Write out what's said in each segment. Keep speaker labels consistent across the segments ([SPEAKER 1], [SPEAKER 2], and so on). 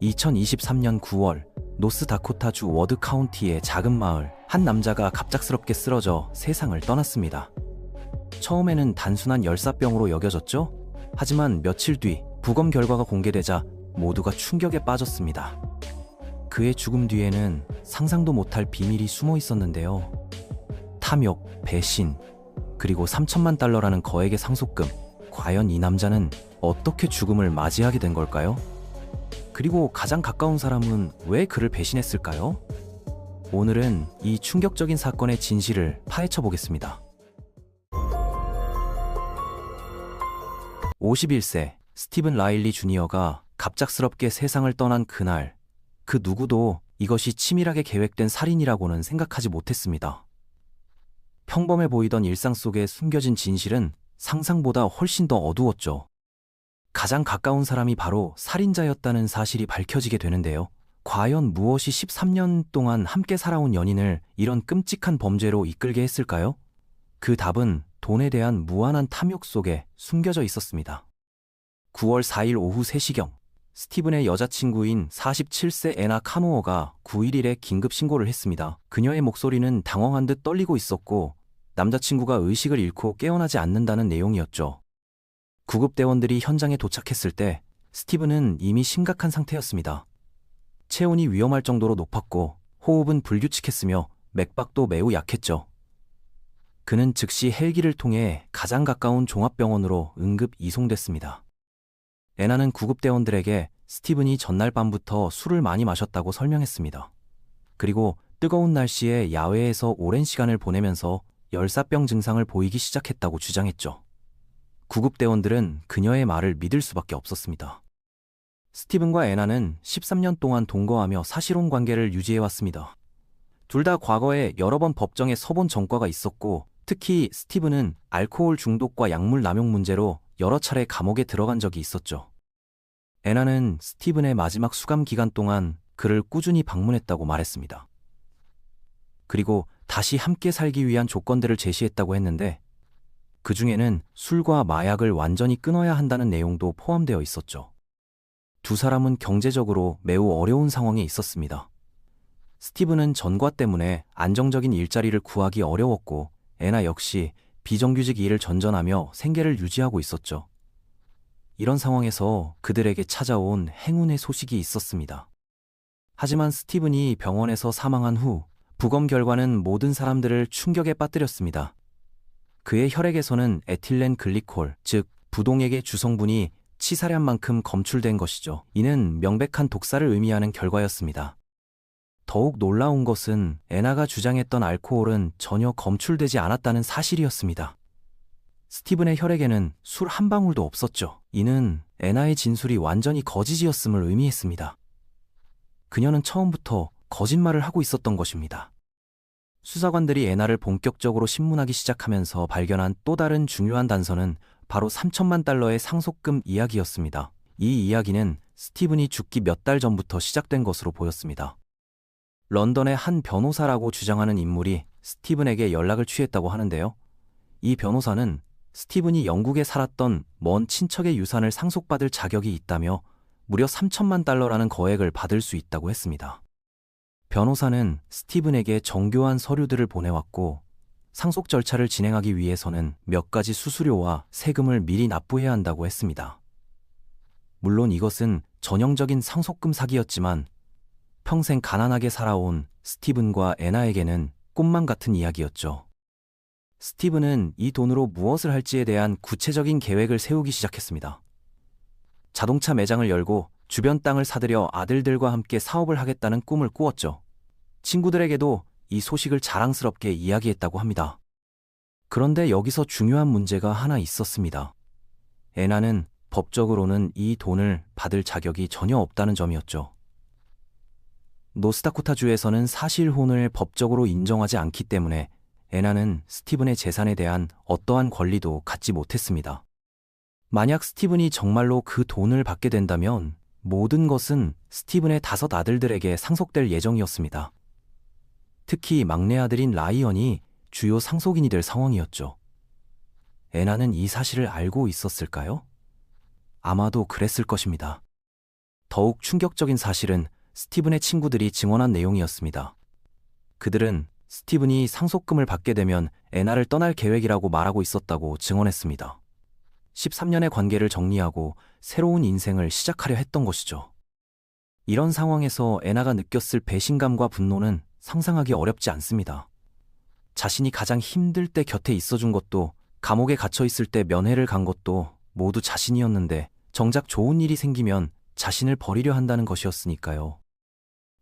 [SPEAKER 1] 2023년 9월 노스다코타주 워드 카운티의 작은 마을, 한 남자가 갑작스럽게 쓰러져 세상을 떠났습니다. 처음에는 단순한 열사병으로 여겨졌죠? 하지만 며칠 뒤 부검 결과가 공개되자 모두가 충격에 빠졌습니다. 그의 죽음 뒤에는 상상도 못할 비밀이 숨어 있었는데요. 탐욕, 배신, 그리고 3천만 달러라는 거액의 상속금. 과연 이 남자는 어떻게 죽음을 맞이하게 된 걸까요? 그리고 가장 가까운 사람은 왜 그를 배신했을까요? 오늘은 이 충격적인 사건의 진실을 파헤쳐 보겠습니다. 51세 스티븐 라일리 주니어가 갑작스럽게 세상을 떠난 그날, 그 누구도 이것이 치밀하게 계획된 살인이라고는 생각하지 못했습니다. 평범해 보이던 일상 속에 숨겨진 진실은 상상보다 훨씬 더 어두웠죠. 가장 가까운 사람이 바로 살인자였다는 사실이 밝혀지게 되는데요. 과연 무엇이 13년 동안 함께 살아온 연인을 이런 끔찍한 범죄로 이끌게 했을까요? 그 답은 돈에 대한 무한한 탐욕 속에 숨겨져 있었습니다. 9월 4일 오후 3시경, 스티븐의 여자친구인 47세 애나 카노어가 911에 긴급 신고를 했습니다. 그녀의 목소리는 당황한 듯 떨리고 있었고, 남자친구가 의식을 잃고 깨어나지 않는다는 내용이었죠. 구급대원들이 현장에 도착했을 때 스티븐은 이미 심각한 상태였습니다. 체온이 위험할 정도로 높았고 호흡은 불규칙했으며 맥박도 매우 약했죠. 그는 즉시 헬기를 통해 가장 가까운 종합병원으로 응급 이송됐습니다. 애나는 구급대원들에게 스티븐이 전날 밤부터 술을 많이 마셨다고 설명했습니다. 그리고 뜨거운 날씨에 야외에서 오랜 시간을 보내면서 열사병 증상을 보이기 시작했다고 주장했죠. 구급대원들은 그녀의 말을 믿을 수밖에 없었습니다. 스티븐과 애나는 13년 동안 동거하며 사실혼 관계를 유지해왔습니다. 둘 다 과거에 여러 번 법정에 서본 전과가 있었고, 특히 스티븐은 알코올 중독과 약물 남용 문제로 여러 차례 감옥에 들어간 적이 있었죠. 애나는 스티븐의 마지막 수감 기간 동안 그를 꾸준히 방문했다고 말했습니다. 그리고 다시 함께 살기 위한 조건들을 제시했다고 했는데, 그 중에는 술과 마약을 완전히 끊어야 한다는 내용도 포함되어 있었죠. 두 사람은 경제적으로 매우 어려운 상황에 있었습니다. 스티븐은 전과 때문에 안정적인 일자리를 구하기 어려웠고, 애나 역시 비정규직 일을 전전하며 생계를 유지하고 있었죠. 이런 상황에서 그들에게 찾아온 행운의 소식이 있었습니다. 하지만 스티븐이 병원에서 사망한 후 부검 결과는 모든 사람들을 충격에 빠뜨렸습니다. 그의 혈액에서는 에틸렌 글리콜, 즉 부동액의 주성분이 치사량만큼 검출된 것이죠. 이는 명백한 독사를 의미하는 결과였습니다. 더욱 놀라운 것은 애나가 주장했던 알코올은 전혀 검출되지 않았다는 사실이었습니다. 스티븐의 혈액에는 술 한 방울도 없었죠. 이는 애나의 진술이 완전히 거짓이었음을 의미했습니다. 그녀는 처음부터 거짓말을 하고 있었던 것입니다. 수사관들이 애나를 본격적으로 신문하기 시작하면서 발견한 또 다른 중요한 단서는 바로 3천만 달러의 상속금 이야기였습니다. 이 이야기는 스티븐이 죽기 몇 달 전부터 시작된 것으로 보였습니다. 런던의 한 변호사라고 주장하는 인물이 스티븐에게 연락을 취했다고 하는데요. 이 변호사는 스티븐이 영국에 살았던 먼 친척의 유산을 상속받을 자격이 있다며 무려 3천만 달러라는 거액을 받을 수 있다고 했습니다. 변호사는 스티븐에게 정교한 서류들을 보내왔고, 상속 절차를 진행하기 위해서는 몇 가지 수수료와 세금을 미리 납부해야 한다고 했습니다. 물론 이것은 전형적인 상속금 사기였지만 평생 가난하게 살아온 스티븐과 애나에게는 꿈만 같은 이야기였죠. 스티븐은 이 돈으로 무엇을 할지에 대한 구체적인 계획을 세우기 시작했습니다. 자동차 매장을 열고 주변 땅을 사들여 아들들과 함께 사업을 하겠다는 꿈을 꾸었죠. 친구들에게도 이 소식을 자랑스럽게 이야기했다고 합니다. 그런데 여기서 중요한 문제가 하나 있었습니다. 애나는 법적으로는 이 돈을 받을 자격이 전혀 없다는 점이었죠. 노스다코타주에서는 사실혼을 법적으로 인정하지 않기 때문에 애나는 스티븐의 재산에 대한 어떠한 권리도 갖지 못했습니다. 만약 스티븐이 정말로 그 돈을 받게 된다면 모든 것은 스티븐의 5 아들들에게 상속될 예정이었습니다. 특히 막내 아들인 라이언이 주요 상속인이 될 상황이었죠. 애나는 이 사실을 알고 있었을까요? 아마도 그랬을 것입니다. 더욱 충격적인 사실은 스티븐의 친구들이 증언한 내용이었습니다. 그들은 스티븐이 상속금을 받게 되면 애나를 떠날 계획이라고 말하고 있었다고 증언했습니다. 13년의 관계를 정리하고 새로운 인생을 시작하려 했던 것이죠. 이런 상황에서 애나가 느꼈을 배신감과 분노는 상상하기 어렵지 않습니다. 자신이 가장 힘들 때 곁에 있어준 것도, 감옥에 갇혀 있을 때 면회를 간 것도 모두 자신이었는데 정작 좋은 일이 생기면 자신을 버리려 한다는 것이었으니까요.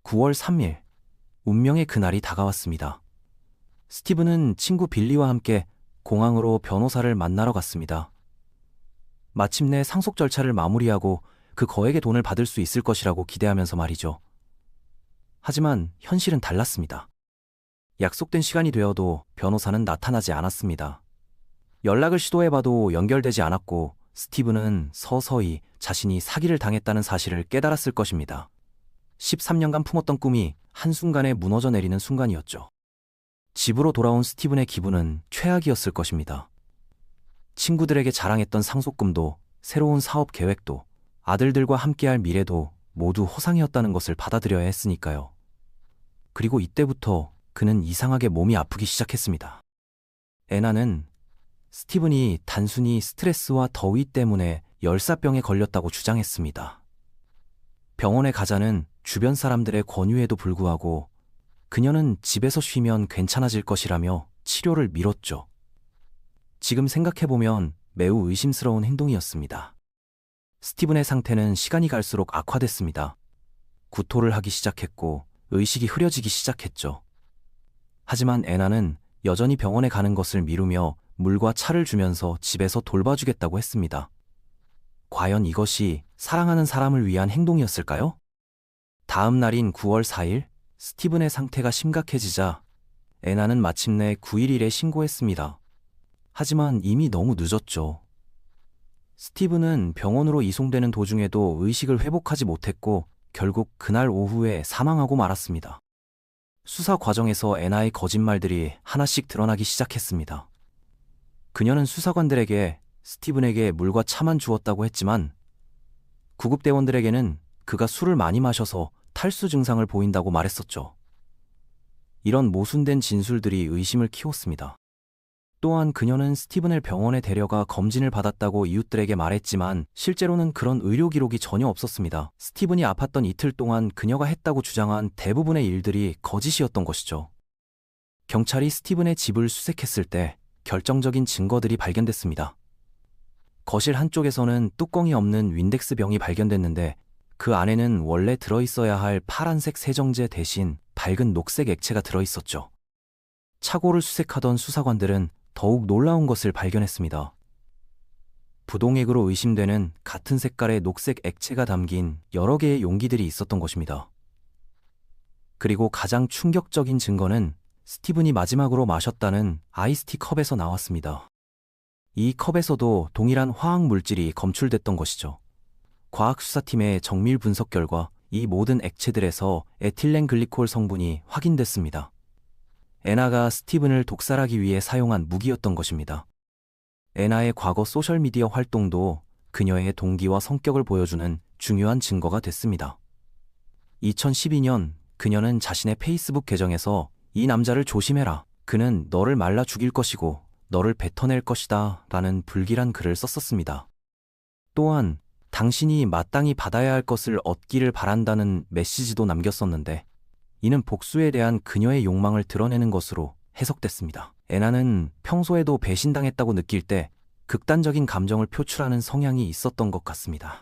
[SPEAKER 1] 9월 3일, 운명의 그날이 다가왔습니다. 스티븐은 친구 빌리와 함께 공항으로 변호사를 만나러 갔습니다. 마침내 상속 절차를 마무리하고 그 거액의 돈을 받을 수 있을 것이라고 기대하면서 말이죠. 하지만 현실은 달랐습니다. 약속된 시간이 되어도 변호사는 나타나지 않았습니다. 연락을 시도해봐도 연결되지 않았고 스티븐은 서서히 자신이 사기를 당했다는 사실을 깨달았을 것입니다. 13년간 품었던 꿈이 한순간에 무너져 내리는 순간이었죠. 집으로 돌아온 스티븐의 기분은 최악이었을 것입니다. 친구들에게 자랑했던 상속금도, 새로운 사업 계획도, 아들들과 함께할 미래도 모두 허상이었다는 것을 받아들여야 했으니까요. 그리고 이때부터 그는 이상하게 몸이 아프기 시작했습니다. 애나는 스티븐이 단순히 스트레스와 더위 때문에 열사병에 걸렸다고 주장했습니다. 병원에 가자는 주변 사람들의 권유에도 불구하고 그녀는 집에서 쉬면 괜찮아질 것이라며 치료를 미뤘죠. 지금 생각해보면 매우 의심스러운 행동이었습니다. 스티븐의 상태는 시간이 갈수록 악화됐습니다. 구토를 하기 시작했고 의식이 흐려지기 시작했죠. 하지만 애나는 여전히 병원에 가는 것을 미루며 물과 차를 주면서 집에서 돌봐주겠다고 했습니다. 과연 이것이 사랑하는 사람을 위한 행동이었을까요? 다음 날인 9월 4일, 스티븐의 상태가 심각해지자 애나는 마침내 911에 신고했습니다. 하지만 이미 너무 늦었죠. 스티븐은 병원으로 이송되는 도중에도 의식을 회복하지 못했고 결국 그날 오후에 사망하고 말았습니다. 수사 과정에서 애나의 거짓말들이 하나씩 드러나기 시작했습니다. 그녀는 수사관들에게 스티븐에게 물과 차만 주었다고 했지만 구급대원들에게는 그가 술을 많이 마셔서 탈수 증상을 보인다고 말했었죠. 이런 모순된 진술들이 의심을 키웠습니다. 또한 그녀는 스티븐을 병원에 데려가 검진을 받았다고 이웃들에게 말했지만 실제로는 그런 의료 기록이 전혀 없었습니다. 스티븐이 아팠던 이틀 동안 그녀가 했다고 주장한 대부분의 일들이 거짓이었던 것이죠. 경찰이 스티븐의 집을 수색했을 때 결정적인 증거들이 발견됐습니다. 거실 한쪽에서는 뚜껑이 없는 윈덱스 병이 발견됐는데 그 안에는 원래 들어있어야 할 파란색 세정제 대신 밝은 녹색 액체가 들어있었죠. 차고를 수색하던 수사관들은 더욱 놀라운 것을 발견했습니다. 부동액으로 의심되는 같은 색깔의 녹색 액체가 담긴 여러 개의 용기들이 있었던 것입니다. 그리고 가장 충격적인 증거는 스티븐이 마지막으로 마셨다는 아이스티 컵에서 나왔습니다. 이 컵에서도 동일한 화학 물질이 검출됐던 것이죠. 과학수사팀의 정밀 분석 결과 이 모든 액체들에서 에틸렌 글리콜 성분이 확인됐습니다. 애나가 스티븐을 독살하기 위해 사용한 무기였던 것입니다. 애나의 과거 소셜미디어 활동도 그녀의 동기와 성격을 보여주는 중요한 증거가 됐습니다. 2012년 그녀는 자신의 페이스북 계정에서 이 남자를 조심해라. 그는 너를 말라 죽일 것이고 너를 뱉어낼 것이다 라는 불길한 글을 썼었습니다. 또한 당신이 마땅히 받아야 할 것을 얻기를 바란다는 메시지도 남겼었는데 이는 복수에 대한 그녀의 욕망을 드러내는 것으로 해석됐습니다. 애나는 평소에도 배신당했다고 느낄 때 극단적인 감정을 표출하는 성향이 있었던 것 같습니다.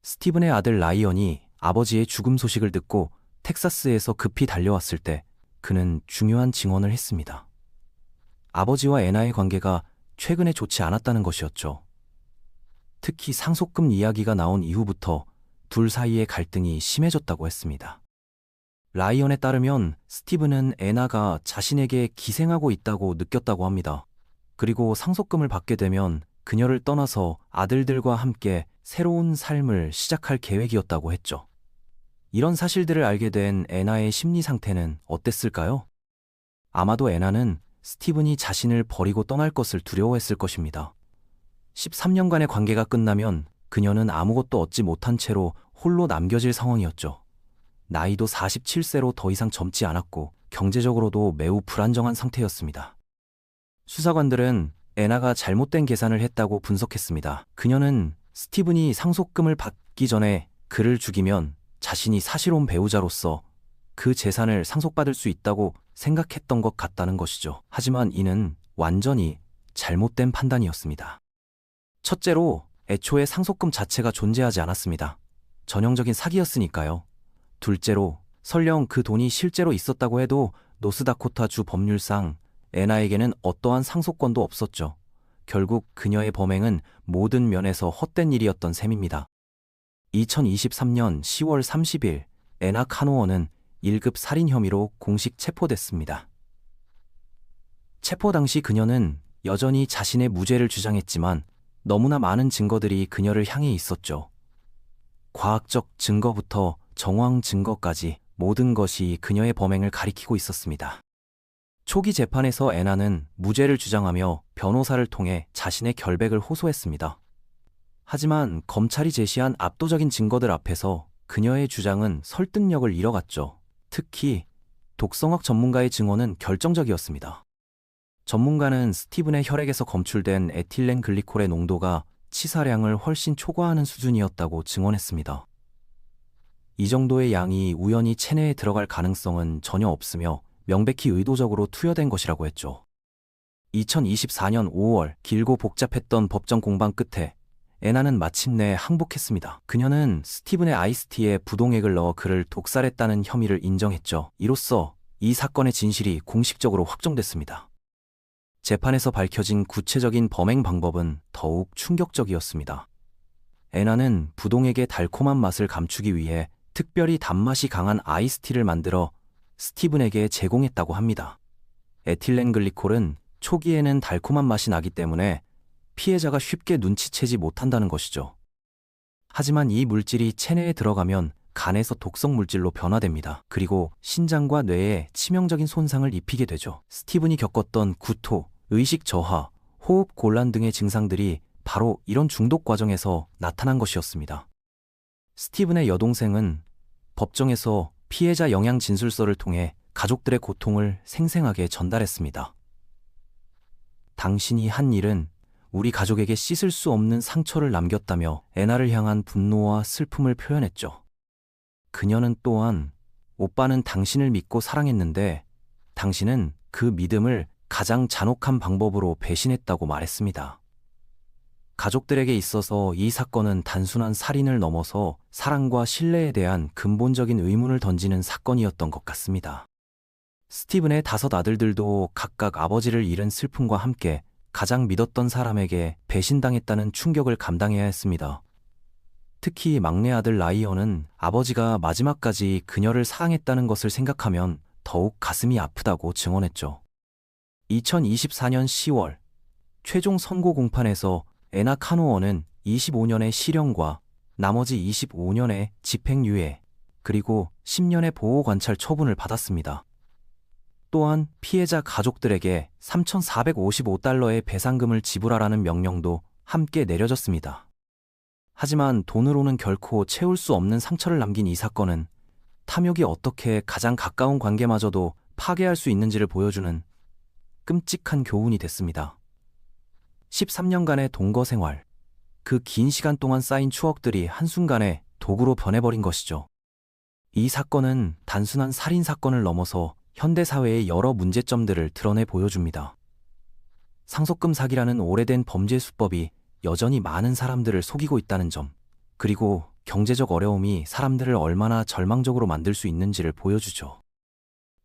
[SPEAKER 1] 스티븐의 아들 라이언이 아버지의 죽음 소식을 듣고 텍사스에서 급히 달려왔을 때 그는 중요한 증언을 했습니다. 아버지와 애나의 관계가 최근에 좋지 않았다는 것이었죠. 특히 상속금 이야기가 나온 이후부터 둘 사이의 갈등이 심해졌다고 했습니다. 라이언에 따르면 스티븐은 애나가 자신에게 기생하고 있다고 느꼈다고 합니다. 그리고 상속금을 받게 되면 그녀를 떠나서 아들들과 함께 새로운 삶을 시작할 계획이었다고 했죠. 이런 사실들을 알게 된 애나의 심리 상태는 어땠을까요? 아마도 애나는 스티븐이 자신을 버리고 떠날 것을 두려워했을 것입니다. 13년간의 관계가 끝나면 그녀는 아무것도 얻지 못한 채로 홀로 남겨질 상황이었죠. 나이도 47세로 더 이상 젊지 않았고 경제적으로도 매우 불안정한 상태였습니다. 수사관들은 애나가 잘못된 계산을 했다고 분석했습니다. 그녀는 스티븐이 상속금을 받기 전에 그를 죽이면 자신이 사실혼 배우자로서 그 재산을 상속받을 수 있다고 생각했던 것 같다는 것이죠. 하지만 이는 완전히 잘못된 판단이었습니다. 첫째로 애초에 상속금 자체가 존재하지 않았습니다. 전형적인 사기였으니까요. 둘째로 설령 그 돈이 실제로 있었다고 해도 노스다코타 주 법률상 애나에게는 어떠한 상속권도 없었죠. 결국 그녀의 범행은 모든 면에서 헛된 일이었던 셈입니다. 2023년 10월 30일 애나 카노어는 1급 살인 혐의로 공식 체포됐습니다. 체포 당시 그녀는 여전히 자신의 무죄를 주장했지만 너무나 많은 증거들이 그녀를 향해 있었죠. 과학적 증거부터 정황 증거까지 모든 것이 그녀의 범행을 가리키고 있었습니다. 초기 재판에서 애나는 무죄를 주장하며 변호사를 통해 자신의 결백을 호소했습니다. 하지만 검찰이 제시한 압도적인 증거들 앞에서 그녀의 주장은 설득력을 잃어갔죠. 특히 독성학 전문가의 증언은 결정적이었습니다. 전문가는 스티븐의 혈액에서 검출된 에틸렌 글리콜의 농도가 치사량을 훨씬 초과하는 수준이었다고 증언했습니다. 이 정도의 양이 우연히 체내에 들어갈 가능성은 전혀 없으며 명백히 의도적으로 투여된 것이라고 했죠. 2024년 5월 길고 복잡했던 법정 공방 끝에 애나는 마침내 항복했습니다. 그녀는 스티븐의 아이스티에 부동액을 넣어 그를 독살했다는 혐의를 인정했죠. 이로써 이 사건의 진실이 공식적으로 확정됐습니다. 재판에서 밝혀진 구체적인 범행 방법은 더욱 충격적이었습니다. 애나는 부동액의 달콤한 맛을 감추기 위해 특별히 단맛이 강한 아이스티를 만들어 스티븐에게 제공했다고 합니다. 에틸렌 글리콜은 초기에는 달콤한 맛이 나기 때문에 피해자가 쉽게 눈치채지 못한다는 것이죠. 하지만 이 물질이 체내에 들어가면 간에서 독성 물질로 변화됩니다. 그리고 신장과 뇌에 치명적인 손상을 입히게 되죠. 스티븐이 겪었던 구토, 의식 저하, 호흡 곤란 등의 증상들이 바로 이런 중독 과정에서 나타난 것이었습니다. 스티븐의 여동생은 법정에서 피해자 영양 진술서를 통해 가족들의 고통을 생생하게 전달했습니다. 당신이 한 일은 우리 가족에게 씻을 수 없는 상처를 남겼다며 애나를 향한 분노와 슬픔을 표현했죠. 그녀는 또한 오빠는 당신을 믿고 사랑했는데 당신은 그 믿음을 가장 잔혹한 방법으로 배신했다고 말했습니다. 가족들에게 있어서 이 사건은 단순한 살인을 넘어서 사랑과 신뢰에 대한 근본적인 의문을 던지는 사건이었던 것 같습니다. 스티븐의 5 아들들도 각각 아버지를 잃은 슬픔과 함께 가장 믿었던 사람에게 배신당했다는 충격을 감당해야 했습니다. 특히 막내 아들 라이언은 아버지가 마지막까지 그녀를 사랑했다는 것을 생각하면 더욱 가슴이 아프다고 증언했죠. 2024년 10월 최종 선고 공판에서 애나 카노어는 25년의 실형과 나머지 25년의 집행유예 그리고 10년의 보호관찰 처분을 받았습니다. 또한 피해자 가족들에게 3,455달러의 배상금을 지불하라는 명령도 함께 내려졌습니다. 하지만 돈으로는 결코 채울 수 없는 상처를 남긴 이 사건은 탐욕이 어떻게 가장 가까운 관계마저도 파괴할 수 있는지를 보여주는 끔찍한 교훈이 됐습니다. 13년간의 동거 생활, 그 긴 시간 동안 쌓인 추억들이 한순간에 도구로 변해버린 것이죠. 이 사건은 단순한 살인 사건을 넘어서 현대사회의 여러 문제점들을 드러내 보여줍니다. 상속금 사기라는 오래된 범죄 수법이 여전히 많은 사람들을 속이고 있다는 점, 그리고 경제적 어려움이 사람들을 얼마나 절망적으로 만들 수 있는지를 보여주죠.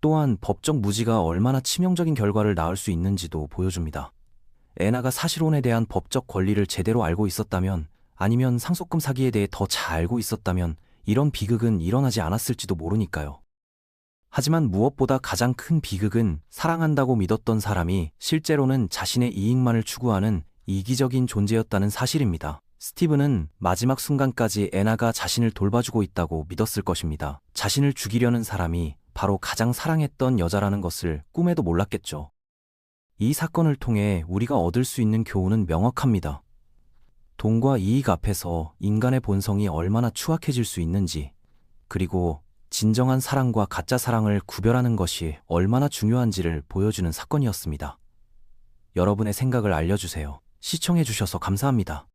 [SPEAKER 1] 또한 법적 무지가 얼마나 치명적인 결과를 낳을 수 있는지도 보여줍니다. 애나가 사실혼에 대한 법적 권리를 제대로 알고 있었다면, 아니면 상속금 사기에 대해 더 잘 알고 있었다면 이런 비극은 일어나지 않았을지도 모르니까요. 하지만 무엇보다 가장 큰 비극은 사랑한다고 믿었던 사람이 실제로는 자신의 이익만을 추구하는 이기적인 존재였다는 사실입니다. 스티븐은 마지막 순간까지 애나가 자신을 돌봐주고 있다고 믿었을 것입니다. 자신을 죽이려는 사람이 바로 가장 사랑했던 여자라는 것을 꿈에도 몰랐겠죠. 이 사건을 통해 우리가 얻을 수 있는 교훈은 명확합니다. 돈과 이익 앞에서 인간의 본성이 얼마나 추악해질 수 있는지, 그리고 진정한 사랑과 가짜 사랑을 구별하는 것이 얼마나 중요한지를 보여주는 사건이었습니다. 여러분의 생각을 알려주세요. 시청해주셔서 감사합니다.